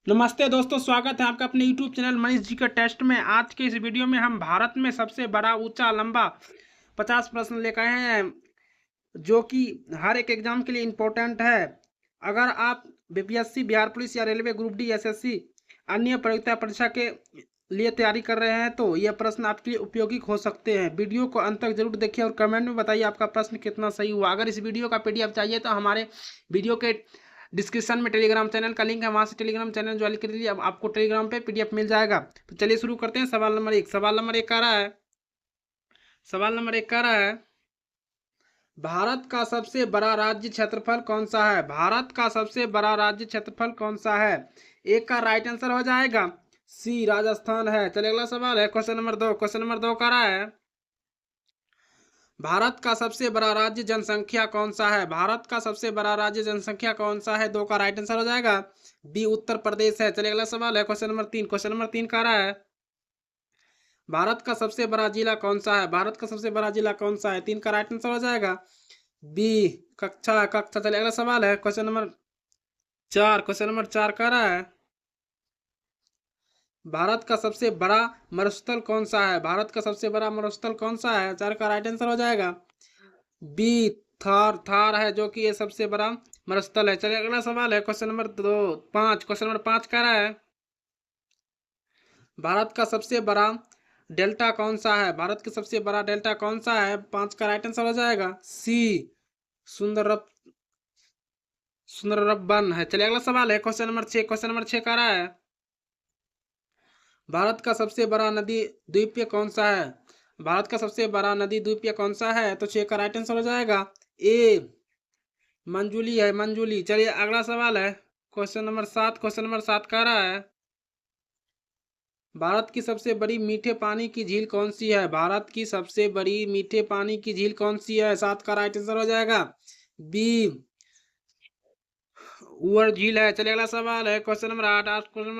नमस्ते दोस्तों, स्वागत है आपका अपने YouTube चैनल मनीष जी का टेस्ट में। आज के इस वीडियो में हम भारत में सबसे बड़ा ऊंचा लंबा 50 प्रश्न लेकर आए हैं, जो कि हर एक एग्जाम के लिए इम्पोर्टेंट है। अगर आप बीपीएससी, बिहार पुलिस या रेलवे ग्रुप डी, एसएससी अन्य प्रतियोगिता परीक्षा के लिए तैयारी कर रहे हैं तो यह प्रश्न आपके लिए उपयोगी हो सकते हैं। वीडियो को अंत तक जरूर देखिए और कमेंट में बताइए आपका प्रश्न कितना सही हुआ। अगर इस वीडियो का पीडीएफ चाहिए तो हमारे वीडियो के डिस्क्रिप्शन में टेलीग्राम चैनल का लिंक है, वहां से टेलीग्राम चैनल ज्वाइन कर लीजिए। अब आपको टेलीग्राम पे पीडीएफ मिल जाएगा। तो चलिए शुरू करते हैं। सवाल नंबर एक आ रहा है। सवाल नंबर एक आ रहा है, भारत का सबसे बड़ा राज्य क्षेत्रफल कौन सा है? भारत का सबसे बड़ा राज्य क्षेत्रफल कौन सा है? एक का राइट आंसर हो जाएगा सी, राजस्थान है। चलिए अगला सवाल है क्वेश्चन नंबर दो का रहा है, भारत का सबसे बड़ा राज्य जनसंख्या कौन सा है? भारत का सबसे बड़ा राज्य जनसंख्या कौन सा है? दो का राइट आंसर हो जाएगा बी, उत्तर प्रदेश है। चलिए अगला सवाल है क्वेश्चन नंबर तीन का रहा है, भारत का सबसे बड़ा जिला कौन सा है? भारत का सबसे बड़ा जिला कौन सा है? तीन का राइट आंसर हो जाएगा बी, कक्षा। चलिए अगला सवाल है क्वेश्चन नंबर चार का रहा है, भारत का सबसे बड़ा मरुस्थल कौन सा है? भारत का सबसे बड़ा मरुस्थल कौन सा है? चार का राइट आंसर हो जाएगा बी, थार है, जो कि ये सबसे बड़ा मरुस्थल है। चलिए अगला सवाल है क्वेश्चन नंबर पाँच का रहा है, भारत का सबसे बड़ा डेल्टा कौन सा है? भारत का सबसे बड़ा डेल्टा कौन सा है? पांच का राइट आंसर हो जाएगा सी, सुंदरब सुंदरबन है। चलिए अगला सवाल है क्वेश्चन नंबर छह का रहा है, भारत का सबसे बड़ा नदी द्वीपीय कौन सा है? भारत का सबसे बड़ा नदी द्वीपीय कौन सा है? तो छह का राइट आंसर हो जाएगा ए, मंजूली है, मंजूली। चलिए अगला सवाल है क्वेश्चन नंबर सात का रहा है, भारत की सबसे बड़ी मीठे पानी की झील कौन सी है? भारत की सबसे बड़ी मीठे पानी की झील कौन सी है? सात का राइट आंसर हो जाएगा बी, उवर झील है। चलिए अगला सवाल है क्वेश्चन नंबर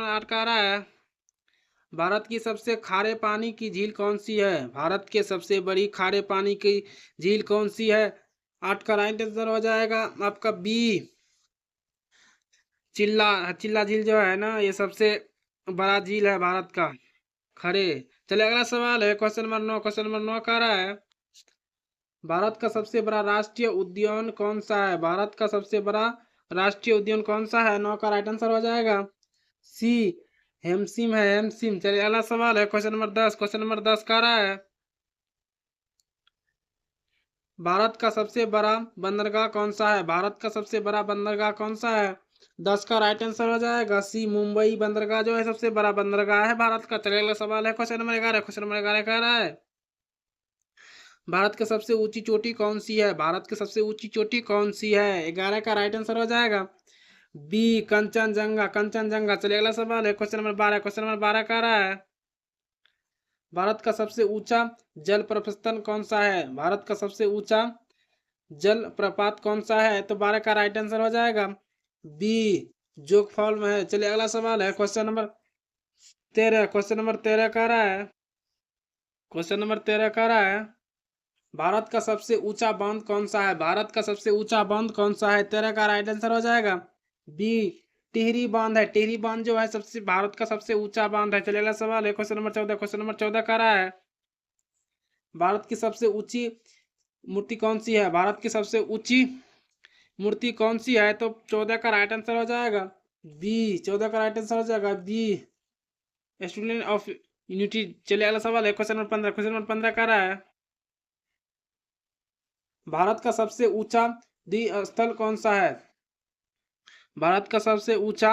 आठ का रहा है, भारत की सबसे खारे पानी की झील कौन सी है? भारत के सबसे बड़ी खारे पानी की झील कौन सी है? आठ का राइट आंसर हो जाएगा आपका बी, चिल्ला चिल्ला झील जो है ना, ये सबसे बड़ा झील है भारत का, खरे। चलिए अगला सवाल है क्वेश्चन नंबर नौ का रहा है, भारत का सबसे बड़ा राष्ट्रीय उद्यान कौन सा है? भारत का सबसे बड़ा राष्ट्रीय उद्यान कौन सा है? नौ का राइट आंसर हो जाएगा सी, हेमसिम है, हेमसिम। चलिए अगला सवाल है क्वेश्चन नंबर दस का रहा है, भारत का सबसे बड़ा बंदरगाह कौन सा है? भारत का सबसे बड़ा बंदरगाह कौन सा है? दस का राइट आंसर हो जाएगा सी, मुंबई बंदरगाह जो है सबसे बड़ा बंदरगाह है भारत का। चलिए अगला सवाल है क्वेश्चन नंबर ग्यारह का रहा है, भारत की सबसे ऊंची चोटी कौन सी है? भारत की सबसे ऊंची चोटी कौन सी है? ग्यारह का राइट आंसर हो जाएगा बी, कंचनजंगा, कंचनजंगा। चलिए अगला सवाल है क्वेश्चन नंबर बारह का रहा है, भारत का सबसे ऊंचा जल प्रपात कौन सा है? भारत का सबसे ऊंचा जल प्रपात कौन सा है? तो बारह का राइट आंसर हो जाएगा बी, जोग फॉल में है। चलिए अगला सवाल है क्वेश्चन नंबर तेरह का रहा है, भारत का सबसे ऊंचा बांध कौन सा है? भारत का सबसे ऊंचा बांध कौन सा है? तेरह का राइट आंसर हो जाएगा बी, टिहरी बांध है। टिहरी बांध जो है सबसे भारत का सबसे ऊंचा बांध है। चलिए अगला सवाल है क्वेश्चन नंबर चौदह का रहा है, भारत की सबसे ऊंची मूर्ति कौन सी है? भारत की सबसे ऊंची मूर्ति कौन सी है? तो चौदह का राइट आंसर हो जाएगा बी, चौदह का राइट आंसर हो जाएगा बी, स्टूडेंट ऑफ यूनिटी। चलिए अगला सवाल है क्वेश्चन नंबर पंद्रह का रहा है, भारत का सबसे ऊंचा द्वीप स्थल कौन सा है? भारत का सबसे ऊंचा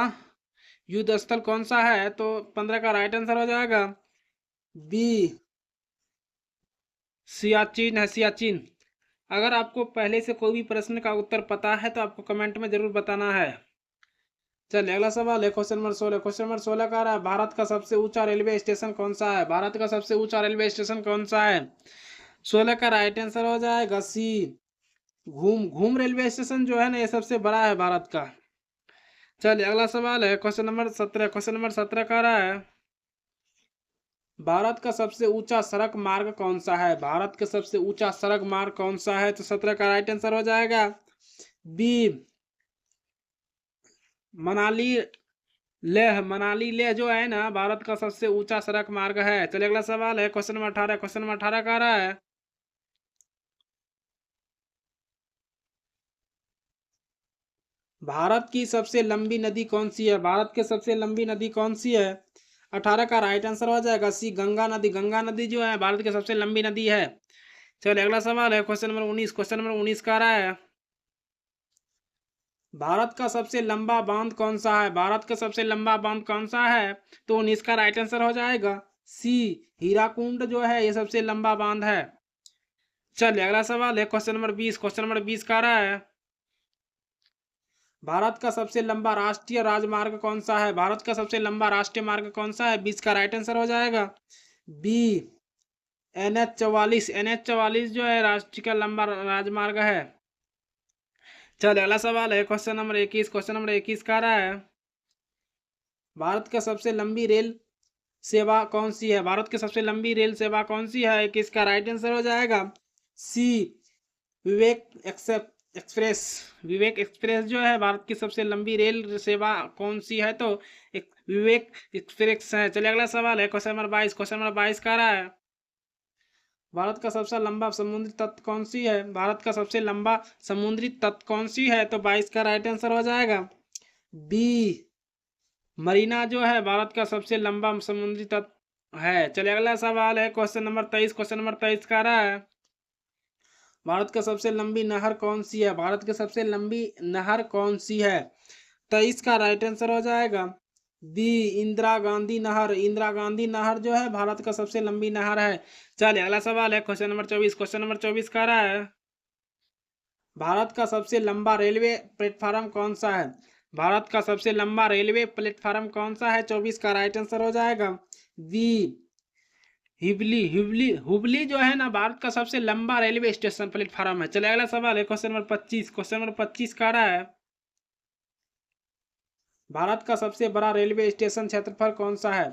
युद्ध स्थल कौन सा है? तो पंद्रह का राइट आंसर हो जाएगा बी, सियाचिन है, सियाचिन। अगर आपको पहले से कोई भी प्रश्न का उत्तर पता है तो आपको कमेंट में जरूर बताना है। चलिए अगला सवाल है क्वेश्चन नंबर 16 का रहा है, भारत का सबसे ऊंचा रेलवे स्टेशन कौन सा है? भारत का सबसे ऊंचा रेलवे स्टेशन कौन सा है? 16 का राइट आंसर हो जाएगा सी, घूम घूम रेलवे स्टेशन जो है ना, ये सबसे बड़ा है भारत का। चलिए अगला सवाल है क्वेश्चन नंबर 17 का रहा है, भारत का सबसे ऊंचा सड़क मार्ग कौन सा है? भारत का सबसे ऊंचा सड़क मार्ग कौन सा है? तो 17 का राइट आंसर हो जाएगा बी, मनाली लेह मनाली लेह जो है ना भारत का सबसे ऊंचा सड़क मार्ग है। चलिए अगला सवाल है क्वेश्चन नंबर 18। क्वेश्चन नंबर 18 कह रहा है भारत की सबसे लंबी नदी कौन सी है? भारत की सबसे लंबी नदी कौन सी है? 18 का राइट आंसर हो जाएगा सी, गंगा नदी। गंगा नदी जो है भारत की सबसे लंबी नदी है। चलिए अगला सवाल है क्वेश्चन नंबर 19। क्वेश्चन नंबर 19 कह रहा है भारत का सबसे लंबा बांध कौन सा है? भारत का सबसे लंबा बांध कौन सा है? तो 19 का राइट आंसर हो जाएगा सी, हीराकुंड जो है ये सबसे लंबा बांध है। चलिए अगला सवाल है क्वेश्चन नंबर 20। क्वेश्चन नंबर 20 कह रहा है भारत का सबसे लंबा राष्ट्रीय राजमार्ग कौन सा है? भारत का सबसे लंबा राष्ट्रीय मार्ग कौन सा है? 20 का राइट आंसर हो जाएगा बी, NH 44। NH 44 जो है राष्ट्रीय का लंबा राजमार्ग है। चलिए अगला सवाल है क्वेश्चन नंबर 21। क्वेश्चन नंबर 21 कह रहा है भारत का सबसे लंबी रेल सेवा कौन सी है? भारत की सबसे लंबी रेल सेवा कौन सी है? किसका राइट आंसर हो जाएगा सी, विवेक एक्सप्रेस। विवेक एक्सप्रेस जो है भारत की सबसे लंबी रेल सेवा कौन सी है? तो एक विवेक एक्सप्रेस है। चलिए अगला सवाल है क्वेश्चन नंबर 22। क्वेश्चन नंबर 22 कह रहा है भारत का सबसे लंबा समुद्री तट कौन सी है? भारत का सबसे लंबा समुद्री तट कौन सी है? तो 22 का राइट आंसर हो जाएगा बी, मरीना जो है भारत का सबसे लंबा समुद्री तट है। चलिए अगला सवाल है क्वेश्चन नंबर 23। क्वेश्चन नंबर 23 कह रहा है भारत का सबसे लंबी नहर कौन सी है? भारत की सबसे लंबी नहर कौन सी है? 23 का राइट आंसर हो जाएगा बी, इंदिरा गांधी नहर। इंदिरा गांधी नहर जो है भारत का सबसे लंबी नहर है। चलिए अगला सवाल है क्वेश्चन नंबर 24। क्वेश्चन नंबर 24 कह रहा है भारत का सबसे लंबा रेलवे प्लेटफार्म कौन सा है? भारत का सबसे लंबा रेलवे प्लेटफार्म कौन सा है? 24 का राइट आंसर हो जाएगा बी, हुबली। हुबली हुबली जो है ना भारत का सबसे लंबा रेलवे स्टेशन प्लेटफार्म है। चलिए अगला सवाल है क्वेश्चन नंबर 25। क्वेश्चन नंबर 25 कह रहा है भारत का सबसे बड़ा रेलवे स्टेशन क्षेत्रफल कौन सा है?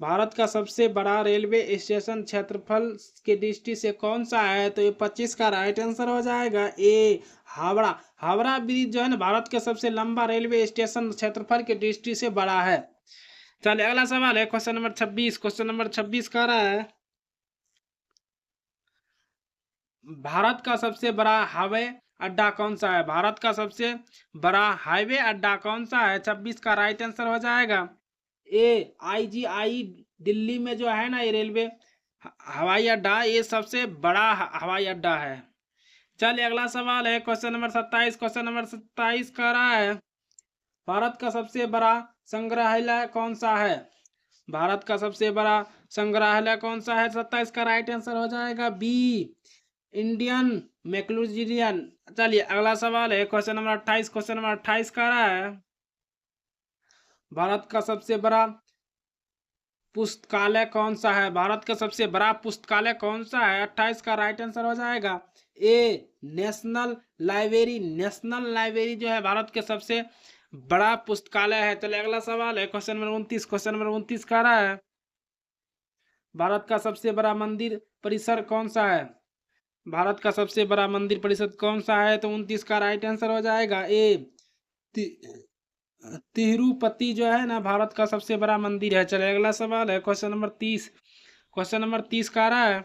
भारत का सबसे बड़ा रेलवे स्टेशन क्षेत्रफल की दृष्टि से कौन सा है? तो ये 25 का राइट आंसर हो जाएगा ए, हावड़ा। हावड़ा ब्रिज जो है ना भारत का सबसे लंबा रेलवे स्टेशन क्षेत्रफल की दृष्टि से बड़ा है। चलिए अगला सवाल है क्वेश्चन नंबर 26। क्वेश्चन नंबर 26 कह रहा है भारत का सबसे बड़ा हवाई अड्डा कौन सा है? भारत का सबसे बड़ा हाईवे अड्डा कौन सा है? 26 का राइट आंसर हो जाएगा ए, IGI। दिल्ली में जो है ना ये रेलवे हवाई अड्डा ये सबसे बड़ा हवाई अड्डा है। चलिए अगला सवाल है क्वेश्चन नंबर 27। क्वेश्चन नंबर 27 कह रहा है भारत का सबसे बड़ा संग्रहालय कौन सा है? भारत का सबसे बड़ा संग्रहालय कौन सा है? 27 का राइट आंसर हो जाएगा बी, इंडियन मैक्लूजियन। चलिए अगला सवाल है क्वेश्चन नंबर 28। क्वेश्चन नंबर 28 कह रहा है भारत का सबसे बड़ा पुस्तकालय कौन सा है? भारत का सबसे बड़ा पुस्तकालय कौन सा है? 28 का राइट आंसर हो जाएगा ए, नेशनल लाइब्रेरी। नेशनल लाइब्रेरी जो है भारत के सबसे बड़ा पुस्तकालय है। चलिए अगला सवाल है क्वेश्चन नंबर 29। क्वेश्चन नंबर 29 कह रहा है भारत का सबसे बड़ा मंदिर परिसर कौन सा है? भारत का सबसे बड़ा मंदिर परिसर कौन सा है? तो 29 का राइट आंसर हो जाएगा ए, तिरुपति जो है ना भारत का सबसे बड़ा मंदिर है। चलिए अगला सवाल है क्वेश्चन नंबर 30। क्वेश्चन नंबर 30 कह रहा है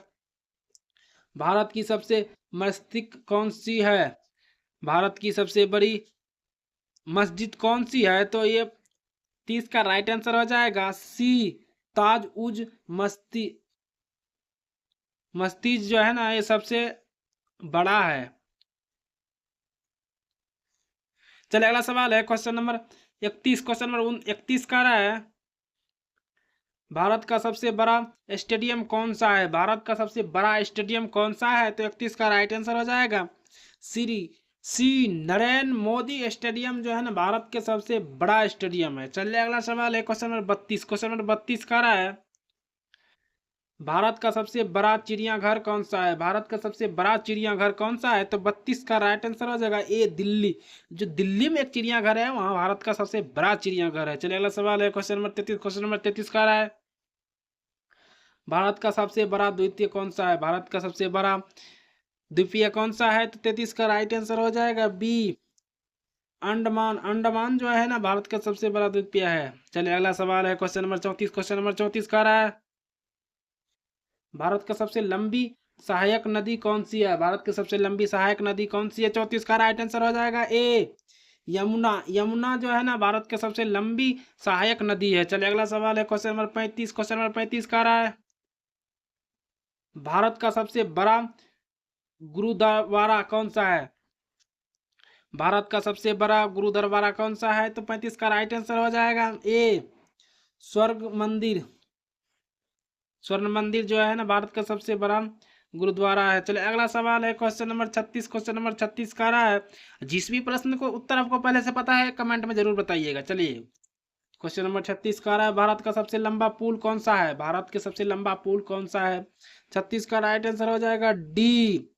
भारत की सबसे मस्जिद कौन सी है? भारत की सबसे बड़ी मस्जिद कौन सी है? तो ये 30 का राइट आंसर हो जाएगा सी, ताज उज मस्जिद। मस्जिद जो है ना ये सबसे बड़ा है। चलिए अगला सवाल है क्वेश्चन नंबर 31। क्वेश्चन नंबर 31 कह रहा है भारत का सबसे बड़ा स्टेडियम कौन सा है? भारत का सबसे बड़ा स्टेडियम कौन सा है? तो 31 का राइट आंसर हो जाएगा सी, नरेंद्र मोदी स्टेडियम जो है ना भारत के सबसे बड़ा स्टेडियम है। चलिए अगला सवाल है क्वेश्चन नंबर 32। क्वेश्चन नंबर 32 कह रहा है भारत का सबसे बड़ा चिड़ियाघर कौन सा है? भारत का सबसे बड़ा चिड़ियाघर कौन सा है? तो 32 का राइट आंसर हो जाएगा ए, दिल्ली। जो दिल्ली में एक चिड़ियाघर है वहाँ भारत का सबसे बड़ा चिड़ियाघर है। चलिए अगला सवाल है क्वेश्चन नंबर 33। क्वेश्चन नंबर 33 कह रहा है भारत का सबसे बड़ा द्वीपीय कौन सा है? भारत का सबसे बड़ा द्वीपीय कौन सा है? तो 33 का राइट आंसर हो जाएगा बी, अंडमान, अंडमान जो है ना भारत का सबसे बड़ा द्वीप है। चलिए अगला सवाल है क्वेश्चन नंबर 34। क्वेश्चन नंबर 34 कह रहा है भारत का सबसे लंबी सहायक नदी कौन सी है? भारत की सबसे लंबी सहायक नदी कौन सी है? 34 का राइट आंसर हो जाएगा ए यमुना। यमुना जो है ना भारत की सबसे लंबी सहायक नदी है। चलिए अगला सवाल है क्वेश्चन नंबर 35। क्वेश्चन नंबर 35 कह रहा है भारत का सबसे बड़ा गुरुद्वारा कौन सा है? भारत का सबसे बड़ा गुरुद्वारा कौन सा है? तो 35 का राइट आंसर हो जाएगा ए स्वर्ग मंदिर। स्वर्ण मंदिर जो है ना भारत का सबसे बड़ा गुरुद्वारा है। चलिए अगला सवाल है क्वेश्चन नंबर 36। क्वेश्चन नंबर 36 का रहा है जिस भी प्रश्न को उत्तर आपको पहले से पता है कमेंट में जरूर बताइएगा। चलिए क्वेश्चन नंबर 36 का रहा है भारत का सबसे लंबा पुल कौन सा है? भारत के सबसे लंबा पुल कौन सा है? 36 का राइट आंसर हो जाएगा डी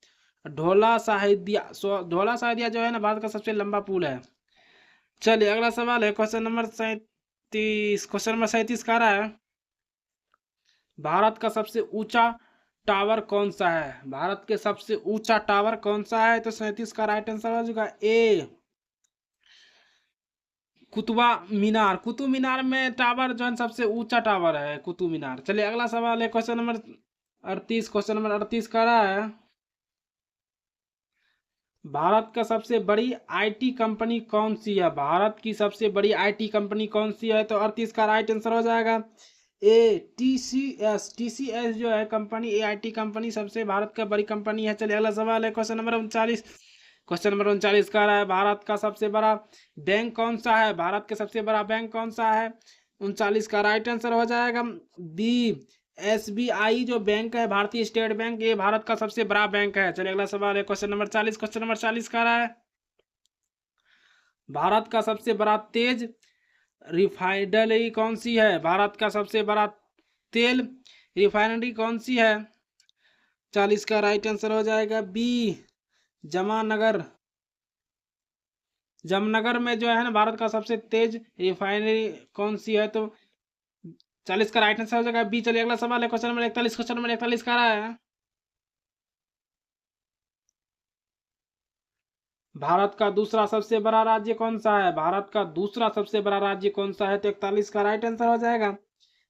ढोला साहिदिया। ढोला साहिदिया जो है ना भारत का सबसे लंबा पुल है। चलिए अगला सवाल है क्वेश्चन नंबर 37। क्वेश्चन नंबर 37 का रहा है भारत का सबसे ऊंचा टावर कौन सा है? भारत के सबसे ऊंचा टावर कौन सा है? तो 37 का राइट आंसर हो जाएगा ए कुतुबा मीनार। कुतुब मीनार में टावर जो है सबसे ऊंचा टावर है कुतुब मीनार। चलिए अगला सवाल है क्वेश्चन नंबर 38। क्वेश्चन नंबर 38 का रहा है भारत का सबसे बड़ी आईटी कंपनी कौन सी है? भारत की सबसे बड़ी आईटी कंपनी कौन सी है? तो 38 का राइट आंसर हो जाएगा ए टीसीएस। टीसीएस जो है कंपनी एआईटी कंपनी सबसे भारत का बड़ी कंपनी है। चलिए अगला सवाल है क्वेश्चन नंबर 39। क्वेश्चन नंबर 39 का रहा है भारत का सबसे बड़ा बैंक कौन सा है? भारत के सबसे बड़ा बैंक कौन सा है? 39 का राइट आंसर हो जाएगा बी एसबीआई जो बैंक है भारतीय स्टेट बैंक, ये भारत का सबसे बड़ा बैंक है। चलिए अगला सवाल है क्वेश्चन नंबर 40। क्वेश्चन नंबर 40 का रहा है भारत का सबसे बड़ा तेज रिफाइनरी कौन सी है? भारत का सबसे बड़ा तेल रिफाइनरी कौन सी है? 40 का राइट आंसर हो जाएगा बी जमानगर। जमनगर में जो है ना भारत का सबसे तेज रिफाइनरी कौन सी है? तो 40 का राइट आंसर हो जाएगा बी। चलिए अगला सवाल है क्वेश्चन नंबर 41। क्वेश्चन नंबर 41 का रहा है भारत का दूसरा सबसे बड़ा राज्य कौन सा है? भारत का दूसरा सबसे बड़ा राज्य कौन सा है? तो 41 का राइट आंसर हो जाएगा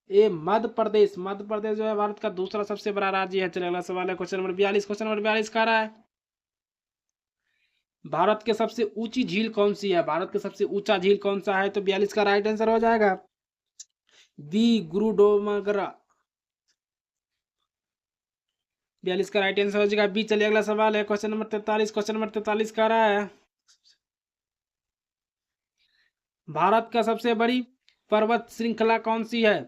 ए मध्य प्रदेश। मध्य प्रदेश जो है भारत का दूसरा सबसे बड़ा राज्य है। चलिए अगला सवाल है क्वेश्चन नंबर 42। क्वेश्चन नंबर 42 का रहा है भारत के सबसे ऊंची झील कौन सी है? भारत के सबसे ऊंचा झील कौन सा है? तो 42 का राइट आंसर हो जाएगा बी गुरुडोमगरा। 42 का राइट आंसर हो जाएगा बी। चलिए अगला सवाल है क्वेश्चन नंबर 43। क्वेश्चन नंबर 43 का रहा है भारत का सबसे बड़ी पर्वत श्रृंखला कौन सी है?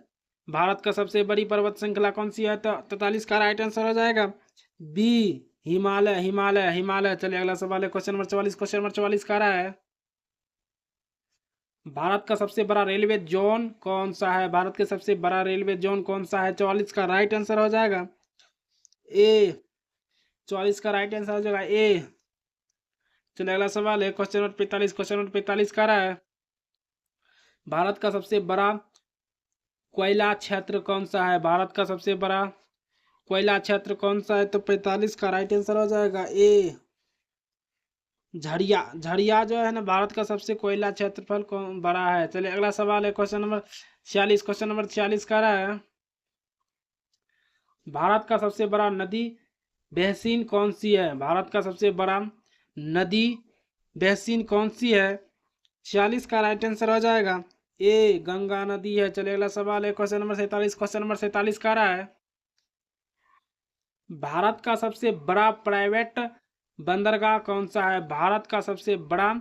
भारत का सबसे बड़ी पर्वत श्रृंखला कौन सी है? तो 43 का राइट आंसर हो जाएगा बी हिमालय। हिमालय हिमालय। चलिए अगला सवाल है क्वेश्चन नंबर 44। क्वेश्चन नंबर 44 का रहा है भारत का सबसे बड़ा रेलवे जोन कौन सा है? भारत के सबसे बड़ा रेलवे जोन कौन सा है? 44 का राइट आंसर हो जाएगा ए 44 का राइट आंसर हो जाएगा ए। चलिए अगला सवाल है क्वेश्चन नंबर 45। क्वेश्चन नंबर 45 का रहा है भारत का सबसे बड़ा कोयला क्षेत्र कौन सा है? भारत का सबसे बड़ा कोयला क्षेत्र कौन सा है? तो 45 का राइट आंसर हो जाएगा ए झड़िया। झड़िया जो है ना भारत का सबसे कोयला क्षेत्रफल कौन बड़ा है। चलिए अगला सवाल है क्वेश्चन नंबर 46। क्वेश्चन नंबर 46 का रहा है भारत का सबसे बड़ा नदी बेसिन कौन सी है? भारत का सबसे बड़ा नदी बेसिन कौन सी है? 46 का राइट आंसर हो जाएगा ए गंगा नदी है। चलिए अगला सवाल है क्वेश्चन नंबर 47। क्वेश्चन नंबर 47 का रहा है भारत का सबसे बड़ा प्राइवेट बंदरगाह कौन सा है? भारत का सबसे बड़ा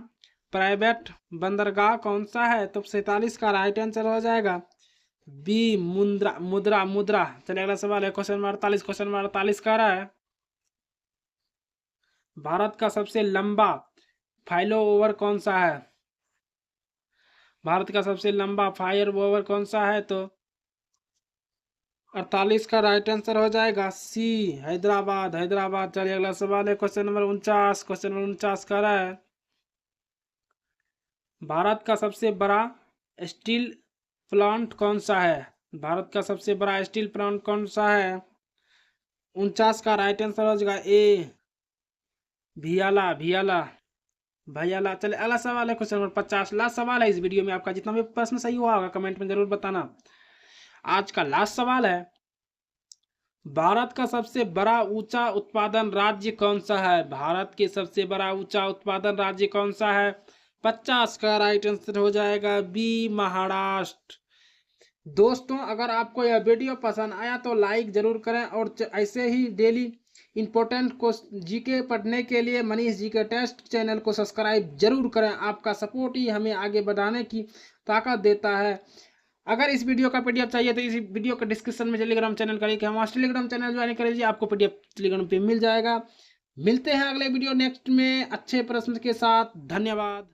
प्राइवेट बंदरगाह कौन सा है? तो 47 का राइट आंसर हो जाएगा बी मुद्रा मुद्रा मुद्रा। चलिए अगला सवाल है क्वेश्चन नंबर 48। क्वेश्चन नंबर 48 का रहा है भारत का सबसे लंबा फ्लाई ओवर कौन सा है? भारत का सबसे लंबा फ्लाई ओवर कौन सा है? तो 48 का राइट आंसर हो जाएगा सी हैदराबाद। हैदराबाद। चलिए अगला सवाल है क्वेश्चन नंबर 49। क्वेश्चन नंबर 49 का रहा है भारत का सबसे बड़ा स्टील प्लांट कौन सा है? भारत का सबसे बड़ा स्टील प्लांट कौन सा है? 49 का राइट आंसर हो जाएगा ए भियाला। भियाला। भैया ला चले अगला सवाल है क्वेश्चन नंबर 50। लास्ट सवाल है इस वीडियो में आपका। जितना भी प्रश्न सही हुआ होगा कमेंट में जरूर बताना। आज का लास्ट सवाल है, भारत का सबसे बड़ा ऊंचा उत्पादन राज्य कौन सा है? भारत के सबसे बड़ा ऊंचा उत्पादन राज्य कौन सा है? 50 का राइट आंसर हो जाएगा बी, महाराष्ट्र। दोस्तों अगर आपको यह वीडियो पसंद आया तो लाइक जरूर करें और ऐसे ही डेली इंपॉर्टेंट को जीके पढ़ने के लिए मनीष जी के टेस्ट चैनल को सब्सक्राइब जरूर करें। आपका सपोर्ट ही हमें आगे बढ़ाने की ताकत देता है। अगर इस वीडियो का पीडीएफ चाहिए तो इस वीडियो के डिस्क्रिप्शन में टेलीग्राम चैनल का लिंक है, हमारा टेलीग्राम चैनल ज्वाइन कर लीजिए, आपको पीडीएफ टेलीग्राम पे मिल जाएगा। मिलते हैं अगले वीडियो नेक्स्ट में अच्छे प्रश्न के साथ। धन्यवाद।